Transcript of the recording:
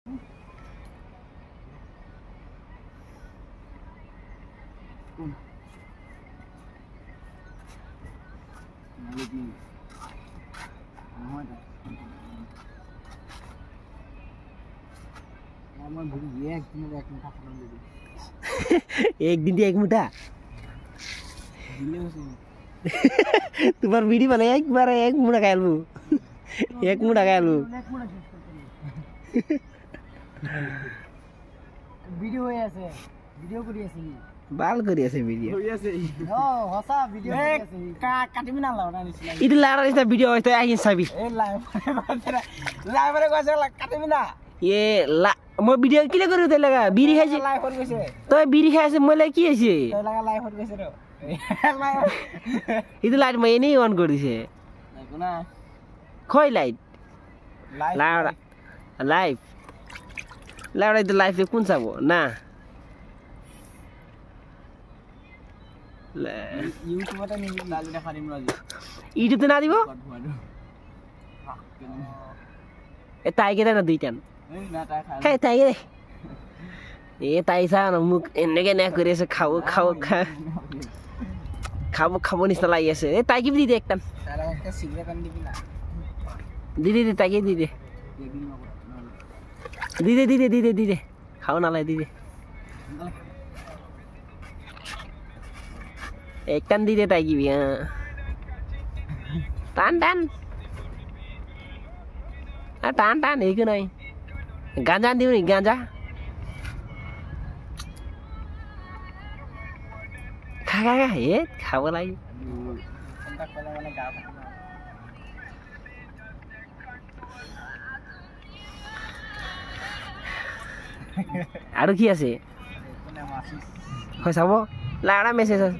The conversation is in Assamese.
एक दिन एक मुठा तुम्हार वीडियो बने एक बार एक मुठा खा लू एक मुठा खा लू ভিডিও হয়ে আছে ভিডিও কৰি আছে বাল কৰি আছে ভিডিও হৈ আছে ও হসা ভিডিও কৰি আছে কাটিবি না লাউনা নিছিলা ইটো লাৰা নিচিনা ভিডিও হৈছে আহি চাবি এই লাইভৰে কৈছে কাটিবি না এ মই ভিডিও কিলে কৰি উঠাই লাগা বিড়ি খাইছে লাইভত গৈছে তই বিড়ি খাইছে মই লাগি কি হৈছে তই লাগা লাইভত গৈছে ৰ ইটো লাইট মই এনেই অন কৰিছে না খয় লাইট লাইভ লাইভ লাউৰা ইটো লাইভে কোন চাব না ইউটিউবতে নিবি লাইভ দেখা দিম আজি ইউটিউবতে না দিব এ তাই কেটা না দুইটান হে তাই রে এ তাই চা না মুখ এনেকে না কৰি আছে খাও খাও খাবো খাবো নিচিনা লাগি আছে এ তাই কি দি দে একটান তারা একটা সিগারেট আন দিবি না দি তাকে দি দে দি দে খাও নালাই দি দে একটান দি দে তাই কি টান টান এই কি নাই গাঁজা দিব নি গাঁজা খা হে খাব লাগে আৰু কি আছে হয় চাব লাৰা মেছেজ আছে